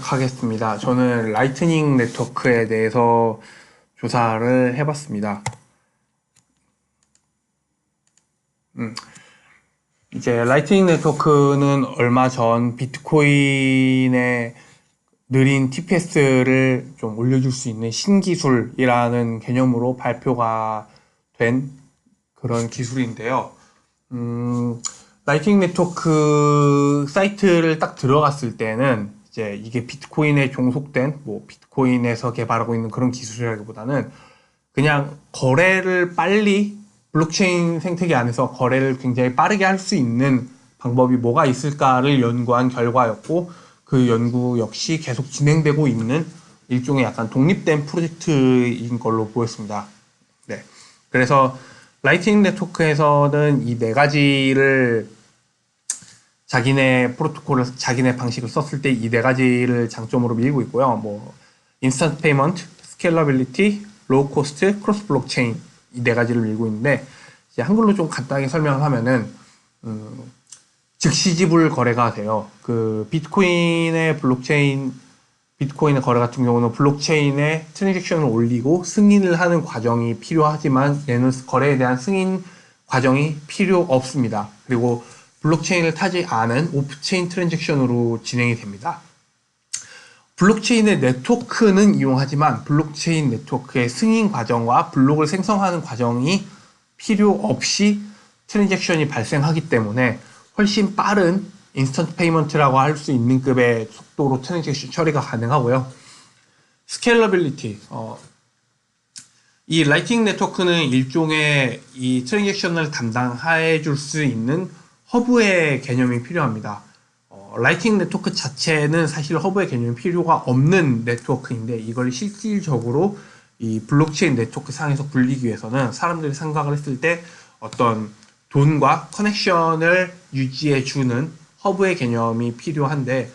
시작하겠습니다. 저는 라이트닝 네트워크에 대해서 조사를 해봤습니다. 이제 라이트닝 네트워크는 얼마 전 비트코인의 느린 TPS를 좀 올려줄 수 있는 신기술이라는 개념으로 발표가 된 그런 기술인데요. 라이트닝 네트워크 사이트를 딱 들어갔을 때는 이제 이게 비트코인에 종속된 비트코인에서 개발하고 있는 그런 기술이라기보다는 그냥 거래를 빨리 블록체인 생태계 안에서 거래를 굉장히 빠르게 할 수 있는 방법이 뭐가 있을까를 연구한 결과였고, 그 연구 역시 계속 진행되고 있는 일종의 약간 독립된 프로젝트인 걸로 보였습니다. 네. 그래서 라이트닝 네트워크에서는 이 네 가지를 자기네 프로토콜을, 자기네 방식을 썼을 때 이 네 가지를 장점으로 밀고 있고요. 인스턴트 페이먼트, 스케일러빌리티, 로우 코스트, 크로스 블록체인, 이 네 가지를 밀고 있는데, 이제 한글로 좀 간단하게 설명을 하면은 즉시 지불 거래가 돼요. 그 비트코인의 거래 같은 경우는 블록체인에 트랜잭션을 올리고 승인을 하는 과정이 필요하지만 얘는 거래에 대한 승인 과정이 필요 없습니다. 그리고 블록체인을 타지 않은 오프체인 트랜잭션으로 진행이 됩니다. 블록체인의 네트워크는 이용하지만 블록체인 네트워크의 승인 과정과 블록을 생성하는 과정이 필요 없이 트랜잭션이 발생하기 때문에 훨씬 빠른 인스턴트 페이먼트라고 할 수 있는 급의 속도로 트랜잭션 처리가 가능하고요. 스케일러빌리티, 이 라이팅 네트워크는 일종의 이 트랜잭션을 담당해 줄 수 있는 허브의 개념이 필요합니다. 라이팅 네트워크 자체는 사실 허브의 개념이 필요가 없는 네트워크인데, 이걸 실질적으로 이 블록체인 네트워크 상에서 굴리기 위해서는 사람들이 생각을 했을 때 어떤 돈과 커넥션을 유지해 주는 허브의 개념이 필요한데,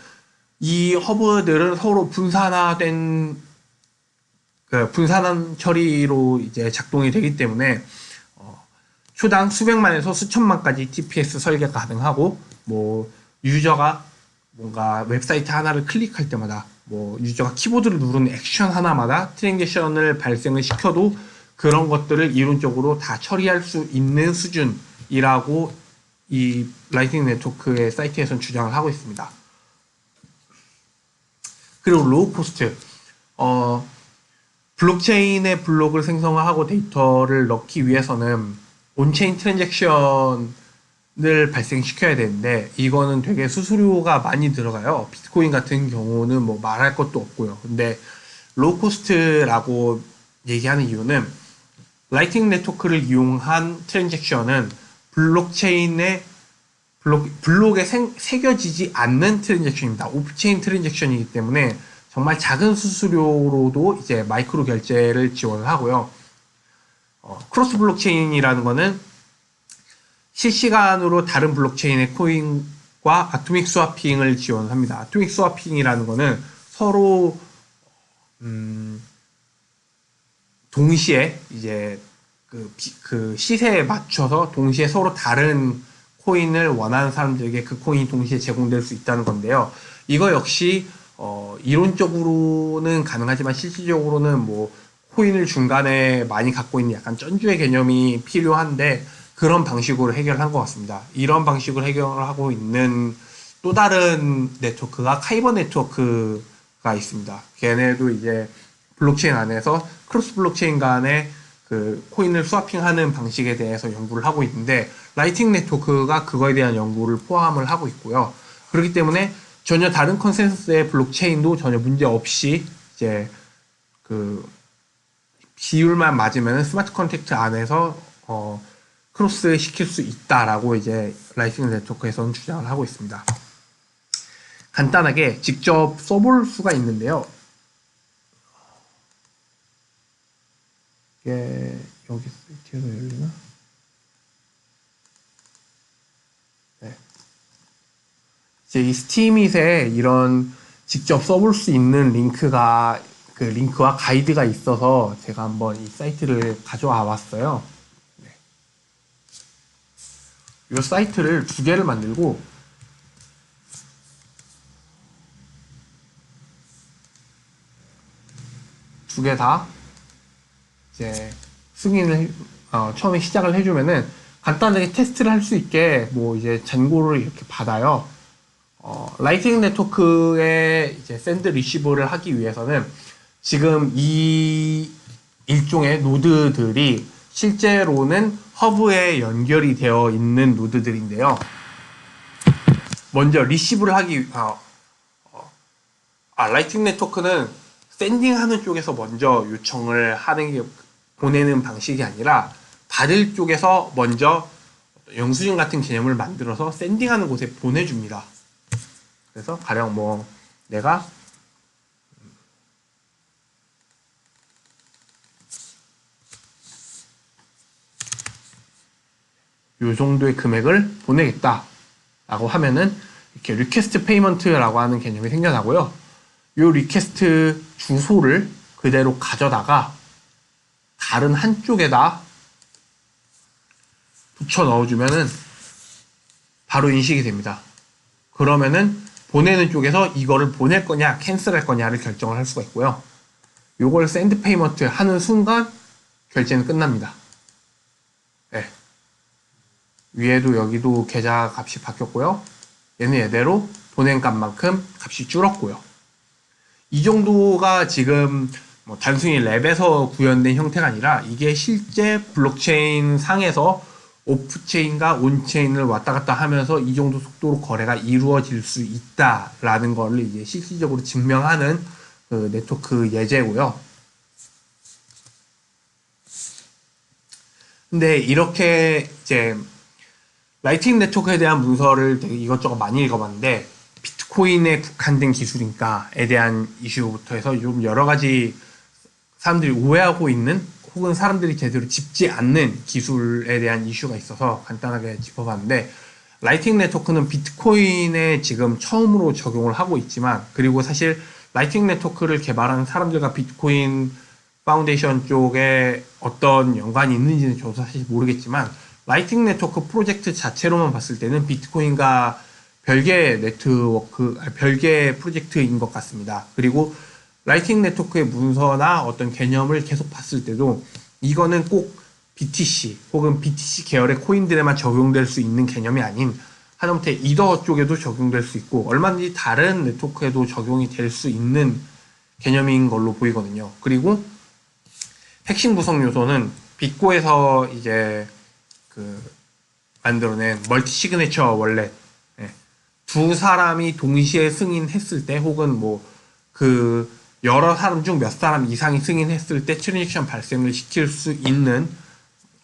이 허브들은 서로 분산화된 분산한 처리로 이제 작동이 되기 때문에 초당 수백만에서 수천만까지 TPS 설계가 가능하고, 유저가 뭔가 웹사이트 하나를 클릭할 때마다 유저가 키보드를 누르는 액션 하나마다 트랜잭션을 발생을 시켜도 그런 것들을 이론적으로 다 처리할 수 있는 수준이라고 이 라이트닝 네트워크의 사이트에서는 주장을 하고 있습니다. 그리고 로우 코스트, 블록체인의 블록을 생성하고 데이터를 넣기 위해서는 온체인 트랜잭션을 발생시켜야 되는데, 이거는 되게 수수료가 많이 들어가요. 비트코인 같은 경우는 말할 것도 없고요. 근데 로우 코스트라고 얘기하는 이유는 라이팅 네트워크를 이용한 트랜잭션은 블록에 새겨지지 않는 트랜잭션입니다. 오프체인 트랜잭션이기 때문에 정말 작은 수수료로도 이제 마이크로 결제를 지원을 하고요. 크로스 블록체인이라는 거는 실시간으로 다른 블록체인의 코인과 아토믹 스와핑을 지원합니다. 아토믹 스와핑이라는 거는 서로 동시에 이제 그 시세에 맞춰서 동시에 서로 다른 코인을 원하는 사람들에게 그 코인이 동시에 제공될 수 있다는 건데요. 이거 역시 이론적으로는 가능하지만 실질적으로는 코인을 중간에 많이 갖고 있는 약간 쩐주의 개념이 필요한데, 그런 방식으로 해결한 것 같습니다. 이런 방식으로 해결하고 있는 또 다른 네트워크가 카이버 네트워크가 있습니다. 걔네도 이제 블록체인 안에서 크로스 블록체인 간의 그 코인을 스와핑하는 방식에 대해서 연구를 하고 있는데, 라이팅 네트워크가 그거에 대한 연구를 포함을 하고 있고요. 그렇기 때문에 전혀 다른 컨센서스의 블록체인도 전혀 문제 없이 이제 그 비율만 맞으면 스마트 컨트랙트 안에서 크로스 시킬 수 있다라고 이제 라이팅 네트워크에서는 주장을 하고 있습니다. 간단하게 직접 써볼 수가 있는데요. 이게 여기 사이트에서 열리나? 네. 이제 이 스팀잇에 이런 직접 써볼 수 있는 그 링크와 가이드가 있어서 제가 한번 이 사이트를 가져와 봤어요. 네. 이 사이트를 두 개를 만들고, 두 개 다 이제 승인을 처음에 시작을 해주면은 간단하게 테스트를 할 수 있게 뭐 이제 잔고를 이렇게 받아요. 라이트닝 네트워크에 이제 샌드 리시버를 하기 위해서는 지금 이 일종의 노드들이 실제로는 허브에 연결이 되어 있는 노드들인데요. 먼저 리시브를 하기 라이트닝 네트워크는 샌딩하는 쪽에서 먼저 요청을 하는 게 보내는 방식이 아니라 받을 쪽에서 먼저 영수증 같은 개념을 만들어서 샌딩하는 곳에 보내줍니다. 그래서 가령 뭐 내가 요 정도의 금액을 보내겠다 라고 하면은 이렇게 리퀘스트 페이먼트라고 하는 개념이 생겨나고요. 요 리퀘스트 주소를 그대로 가져다가 다른 한쪽에다 붙여 넣어주면은 바로 인식이 됩니다. 그러면은 보내는 쪽에서 이거를 보낼 거냐 캔슬할 거냐를 결정을 할 수가 있고요. 요걸 샌드 페이먼트 하는 순간 결제는 끝납니다. 네. 위에도 여기도 계좌 값이 바뀌었고요. 얘는 얘대로 보낸 값만큼 값이 줄었고요. 이 정도가 지금 뭐 단순히 랩에서 구현된 형태가 아니라 이게 실제 블록체인 상에서 오프체인과 온체인을 왔다 갔다 하면서 이 정도 속도로 거래가 이루어질 수 있다라는 걸 이제 실질적으로 증명하는 그 네트워크 예제고요. 근데 이렇게 이제 라이트닝 네트워크에 대한 문서를 되게 이것저것 많이 읽어봤는데 비트코인에 국한된 기술인가에 대한 이슈부터 해서 좀 여러 가지 사람들이 오해하고 있는 혹은 사람들이 제대로 짚지 않는 기술에 대한 이슈가 있어서 간단하게 짚어봤는데 라이트닝 네트워크는 비트코인에 지금 처음으로 적용을 하고 있지만 그리고 사실 라이트닝 네트워크를 개발하는 사람들과 비트코인 파운데이션 쪽에 어떤 연관이 있는지는 저도 사실 모르겠지만 라이트닝 네트워크 프로젝트 자체로만 봤을 때는 비트코인과 별개의 네트워크, 별개의 프로젝트인 것 같습니다. 그리고 라이트닝 네트워크의 문서나 어떤 개념을 계속 봤을 때도 이거는 꼭 BTC 혹은 BTC 계열의 코인들에만 적용될 수 있는 개념이 아닌 하다못해 이더 쪽에도 적용될 수 있고 얼마든지 다른 네트워크에도 적용이 될 수 있는 개념인 걸로 보이거든요. 그리고 핵심 구성 요소는 빅고에서 이제 만들어낸 멀티 시그네처 월렛, 두 사람이 동시에 승인했을 때 혹은 여러 사람 중 몇 사람 이상이 승인했을 때 트랜잭션 발생을 시킬 수 있는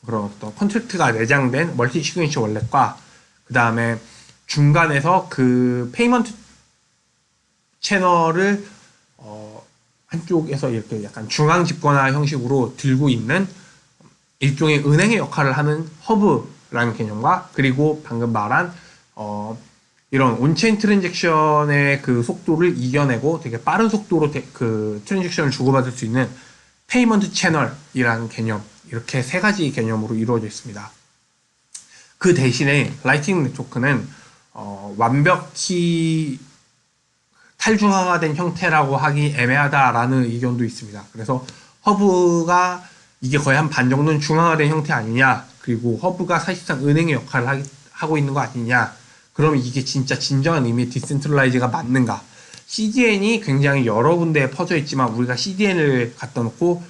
그런 어떤 컨트랙트가 내장된 멀티 시그니처 월렛과 그 다음에 중간에서 그 페이먼트 채널을 한쪽에서 이렇게 약간 중앙 집권화 형식으로 들고 있는 일종의 은행의 역할을 하는 허브라는 개념과 그리고 방금 말한 이런 온체인 트랜잭션의 그 속도를 이겨내고 되게 빠른 속도로 그 트랜잭션을 주고받을 수 있는 페이먼트 채널이라는 개념, 이렇게 세 가지 개념으로 이루어져 있습니다. 그 대신에 라이트닝 네트워크는 완벽히 탈중앙화 된 형태라고 하기 애매하다라는 의견도 있습니다. 그래서 허브가 이게 거의 한 반 정도는 중앙화된 형태 아니냐, 그리고 허브가 사실상 은행의 역할을 하고 있는 거 아니냐, 그럼 이게 진짜 진정한 의미의 디센트럴라이즈가 맞는가? CDN이 굉장히 여러 군데에 퍼져 있지만 우리가 CDN을 갖다 놓고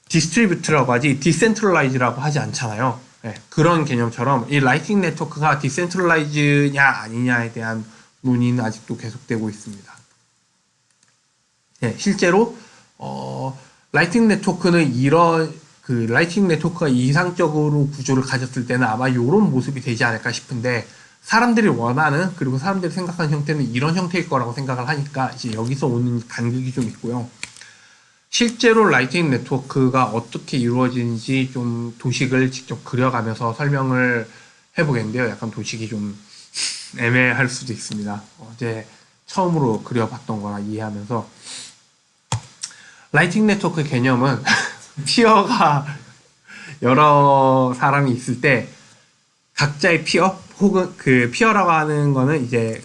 디스트리뷰트라고 하지 디센트럴라이즈라고 하지 않잖아요. 네, 그런 개념처럼 이 라이트닝 네트워크가 디센트럴라이즈냐 아니냐에 대한 논의는 아직도 계속되고 있습니다. 네, 실제로 라이트닝 네트워크는 라이트닝 네트워크가 이상적으로 구조를 가졌을 때는 아마 이런 모습이 되지 않을까 싶은데 사람들이 원하는 그리고 사람들이 생각하는 형태는 이런 형태일 거라고 생각을 하니까 이제 여기서 오는 간극이 좀 있고요. 실제로 라이트닝 네트워크가 어떻게 이루어지는지 좀 도식을 직접 그려가면서 설명을 해보겠는데요. 약간 도식이 좀 애매할 수도 있습니다. 어제 처음으로 그려봤던 거라 이해하면서 라이트닝 네트워크 개념은 피어가 여러 사람이 있을 때 각자의 피어 혹은 그 피어라고 하는 거는 이제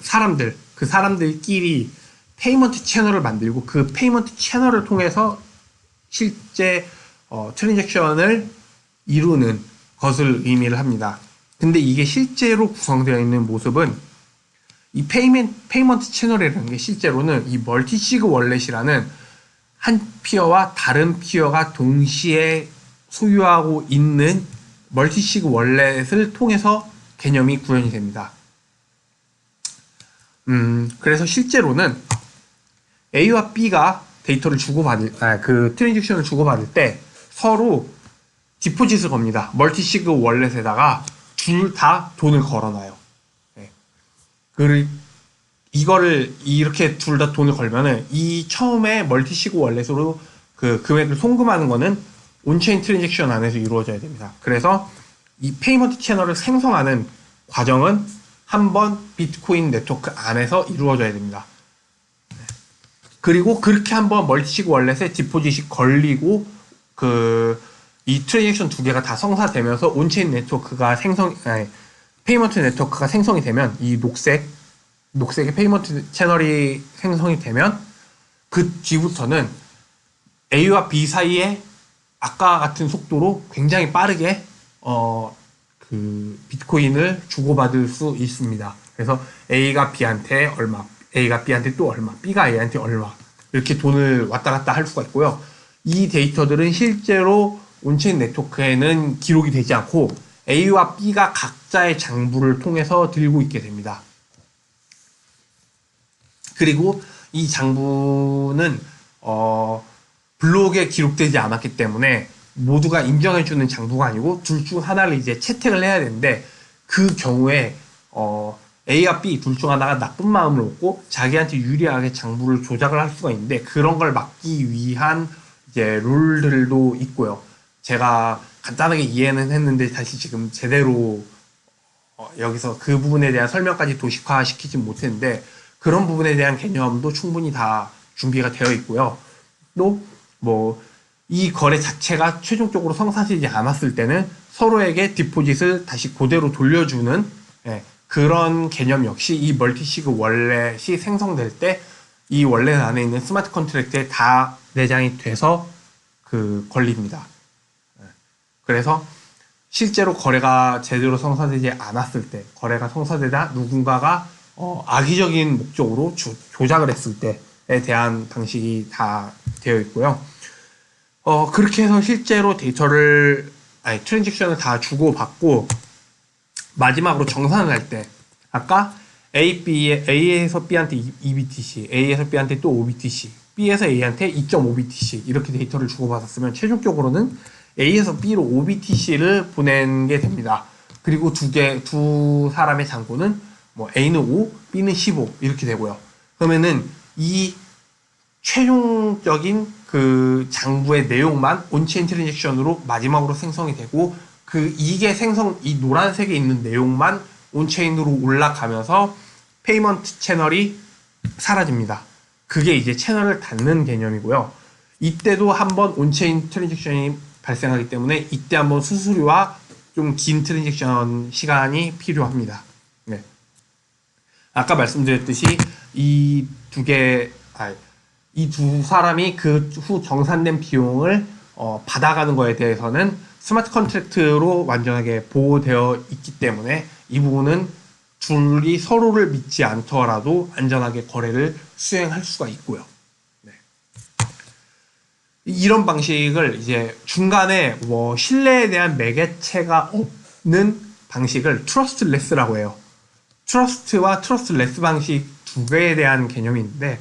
그 사람들끼리 페이먼트 채널을 만들고 그 페이먼트 채널을 통해서 실제 트랜잭션을 이루는 것을 의미를 합니다. 근데 이게 실제로 구성되어 있는 모습은 이 페이먼트 채널이라는 게 실제로는 이 멀티시그 월렛이라는 한 피어와 다른 피어가 동시에 소유하고 있는 멀티시그 월렛을 통해서 개념이 구현이 됩니다. 그래서 실제로는 A와 B가 데이터를 그 트랜잭션을 주고받을 때 서로 디포짓을 겁니다. 멀티시그 월렛에다가 둘 다 돈을 걸어놔요. 네. 이거를 이렇게 둘 다 돈을 걸면은 이 처음에 멀티시그 월렛으로 그 금액을 송금하는 거는 온체인 트랜잭션 안에서 이루어져야 됩니다. 그래서 이 페이먼트 채널을 생성하는 과정은 한번 비트코인 네트워크 안에서 이루어져야 됩니다. 그리고 그렇게 한번 멀티시그 월렛에 디포짓이 걸리고 이 트랜잭션 두 개가 다 성사되면서 온체인 네트워크가 페이먼트 네트워크가 생성이 되면 이 녹색의 페이먼트 채널이 생성이 되면 그 뒤부터는 A와 B 사이에 아까 같은 속도로 굉장히 빠르게 비트코인을 주고받을 수 있습니다. 그래서 A가 B한테 얼마, A가 B한테 또 얼마, B가 A한테 얼마 이렇게 돈을 왔다 갔다 할 수가 있고요. 이 데이터들은 실제로 온체인 네트워크에는 기록이 되지 않고 A와 B가 각자의 장부를 통해서 들고 있게 됩니다. 그리고 이 장부는 블록에 기록되지 않았기 때문에 모두가 인정해주는 장부가 아니고 둘 중 하나를 이제 채택을 해야 되는데 그 경우에 A와 B 둘 중 하나가 나쁜 마음을 먹고 자기한테 유리하게 장부를 조작을 할 수가 있는데 그런 걸 막기 위한 이제 룰들도 있고요. 제가 간단하게 이해는 했는데 다시 지금 제대로 여기서 그 부분에 대한 설명까지 도식화시키지 못했는데 그런 부분에 대한 개념도 충분히 다 준비가 되어 있고요. 또 이 거래 자체가 최종적으로 성사되지 않았을 때는 서로에게 디포짓을 다시 그대로 돌려주는 그런 개념 역시 이 멀티시그 월렛이 생성될 때 이 월렛 안에 있는 스마트 컨트랙트에 다 내장이 돼서 걸립니다. 그래서 실제로 거래가 제대로 성사되지 않았을 때, 거래가 성사되다 누군가가 악의적인 목적으로 조작을 했을 때에 대한 방식이 다 되어 있고요. 그렇게 해서 실제로 트랜잭션을 다 주고받고 마지막으로 정산을 할 때 아까 A에서 B한테 2BTC, A에서 B한테 또 5BTC, B에서 A한테 2.5BTC 이렇게 데이터를 주고받았으면 최종적으로는 A에서 B로 5BTC를 보낸 게 됩니다. 그리고 두 사람의 잔고는 A는 5, B는 15 이렇게 되고요. 그러면은 이 최종적인 그 장부의 내용만 온체인 트랜잭션으로 마지막으로 생성이 되고 이 노란색에 있는 내용만 온체인으로 올라가면서 페이먼트 채널이 사라집니다. 그게 이제 채널을 닫는 개념이고요. 이때도 한번 온체인 트랜잭션이 발생하기 때문에 이때 한번 수수료와 좀 긴 트랜잭션 시간이 필요합니다. 네. 아까 말씀드렸듯이 이 두 사람이 그 후 정산된 비용을 받아가는 거에 대해서는 스마트 컨트랙트로 완전하게 보호되어 있기 때문에 이 부분은 둘이 서로를 믿지 않더라도 안전하게 거래를 수행할 수가 있고요. 네. 이런 방식을 이제 중간에 신뢰에 대한 매개체가 없는 방식을 트러스트레스라고 해요. 트러스트와 트러스트레스 방식 두 개에 대한 개념이 있는데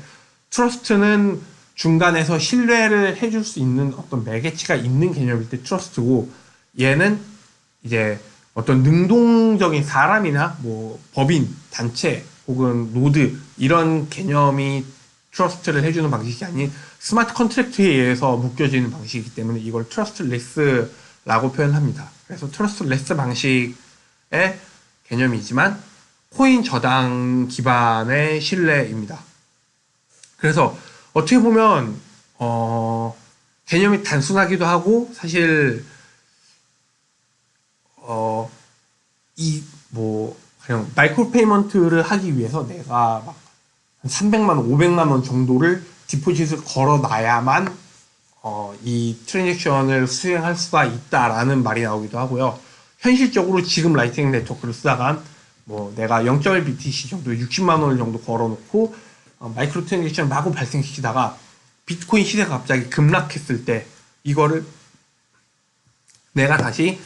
트러스트는 중간에서 신뢰를 해줄 수 있는 어떤 매개체가 있는 개념일 때 트러스트고 얘는 이제 어떤 능동적인 사람이나 법인, 단체 혹은 노드 이런 개념이 트러스트를 해주는 방식이 아닌 스마트 컨트랙트에 의해서 묶여지는 방식이기 때문에 이걸 트러스트레스라고 표현합니다. 그래서 트러스트레스 방식의 개념이지만 코인 저당 기반의 신뢰입니다. 그래서 어떻게 보면 개념이 단순하기도 하고 사실 그냥 마이크로 페이먼트를 하기 위해서 내가 막 300만 원, 500만 원 정도를 디포짓을 걸어놔야만 이 트랜잭션을 수행할 수가 있다라는 말이 나오기도 하고요. 현실적으로 지금 라이트닝 네트워크를 쓰다가 뭐 내가 0.1 BTC 정도 60만 원 정도 걸어놓고 마이크로 트랜잭션 마구 발생시키다가 비트코인 시세가 갑자기 급락했을 때 이거를 내가 다시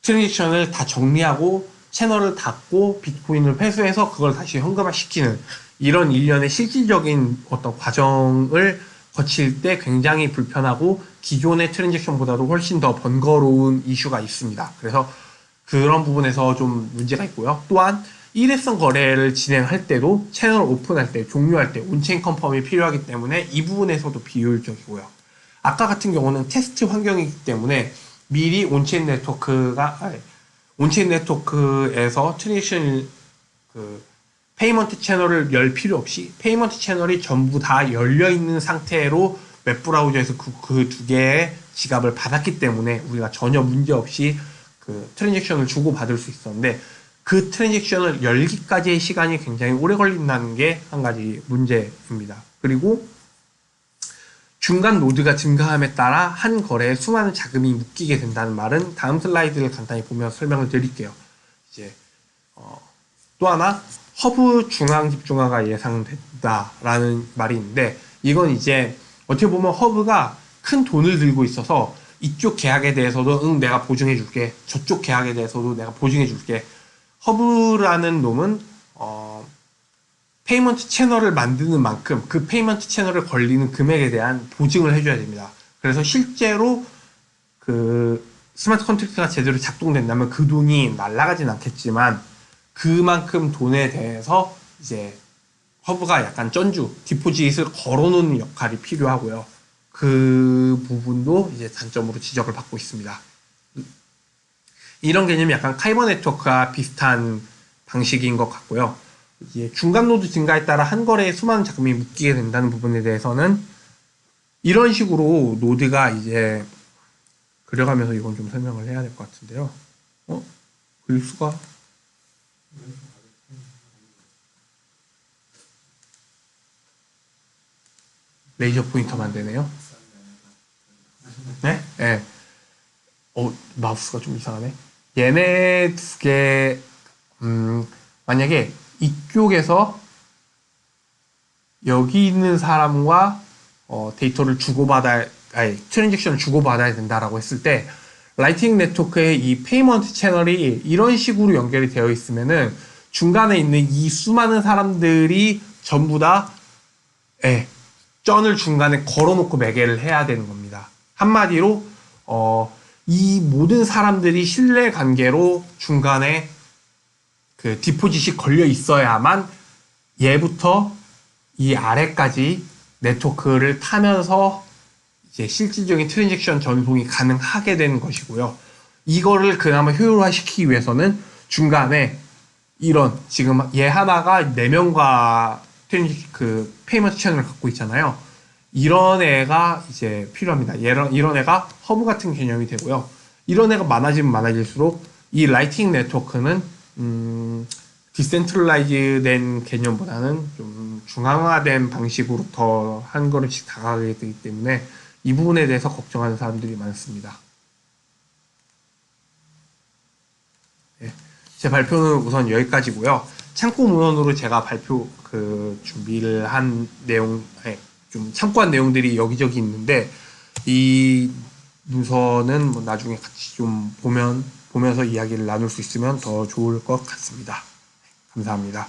트랜잭션을 다 정리하고 채널을 닫고 비트코인을 회수해서 그걸 다시 현금화시키는 이런 일련의 실질적인 어떤 과정을 거칠 때 굉장히 불편하고 기존의 트랜잭션보다도 훨씬 더 번거로운 이슈가 있습니다. 그래서 그런 부분에서 좀 문제가 있고요. 또한 일회성 거래를 진행할 때도 채널 오픈할 때, 종료할 때 온체인 컨펌이 필요하기 때문에 이 부분에서도 비효율적이고요. 아까 같은 경우는 테스트 환경이기 때문에 미리 온체인 네트워크에서 트랜잭션 페이먼트 채널을 열 필요 없이 페이먼트 채널이 전부 다 열려 있는 상태로 웹브라우저에서 그 두 개의 지갑을 받았기 때문에 우리가 전혀 문제 없이 그 트랜잭션을 주고받을 수 있었는데 그 트랜잭션을 열기까지의 시간이 굉장히 오래 걸린다는 게 한 가지 문제입니다. 그리고 중간 노드가 증가함에 따라 한 거래에 수많은 자금이 묶이게 된다는 말은 다음 슬라이드를 간단히 보면서 설명을 드릴게요. 이제 또 하나 허브 중앙 집중화가 예상된다라는 말이 있는데 이건 이제 어떻게 보면 허브가 큰 돈을 들고 있어서 이쪽 계약에 대해서도 응 내가 보증해 줄게 저쪽 계약에 대해서도 내가 보증해 줄게 허브라는 놈은 페이먼트 채널을 만드는 만큼 그 페이먼트 채널을 걸리는 금액에 대한 보증을 해줘야 됩니다. 그래서 실제로 그 스마트 컨트랙트가 제대로 작동된다면 그 돈이 날아가진 않겠지만 그만큼 돈에 대해서 이제 허브가 약간 쩐주, 디포짓을 걸어놓는 역할이 필요하고요. 그 부분도 이제 단점으로 지적을 받고 있습니다. 이런 개념이 약간 카이버 네트워크와 비슷한 방식인 것 같고요. 이제 중간 노드 증가에 따라 한 거래에 수많은 자금이 묶이게 된다는 부분에 대해서는 이런 식으로 노드가 이제 그려가면서 이건 좀 설명을 해야 될 것 같은데요. 그릴 수가 레이저 포인터만 되네요. 네? 네. 마우스가 좀 이상하네. 얘네 두 개, 만약에 이쪽에서 여기 있는 사람과 데이터를 트랜잭션을 주고받아야 된다라고 했을 때, 라이트닝 네트워크의 이 페이먼트 채널이 이런 식으로 연결이 되어 있으면은 중간에 있는 이 수많은 사람들이 전부 다, 쩐을 중간에 걸어놓고 매개를 해야 되는 겁니다. 한마디로, 이 모든 사람들이 신뢰 관계로 중간에 그 디포짓이 걸려 있어야만 얘부터 이 아래까지 네트워크를 타면서 이제 실질적인 트랜잭션 전송이 가능하게 되는 것이고요. 이거를 그나마 효율화시키기 위해서는 중간에 이런 지금 얘 하나가 4명과 그 페이먼트 채널을 갖고 있잖아요. 이런 애가 이제 필요합니다. 이런 애가 허브 같은 개념이 되고요. 이런 애가 많아지면 많아질수록 이 라이팅 네트워크는 디센트럴라이즈 된 개념보다는 좀 중앙화된 방식으로 더 한 걸음씩 다가가게 되기 때문에 이 부분에 대해서 걱정하는 사람들이 많습니다. 네. 제 발표는 우선 여기까지고요. 참고 문헌으로 제가 준비를 한 내용, 좀 참고한 내용들이 여기저기 있는데 이 문서는 뭐 나중에 같이 좀 보면서 이야기를 나눌 수 있으면 더 좋을 것 같습니다. 감사합니다.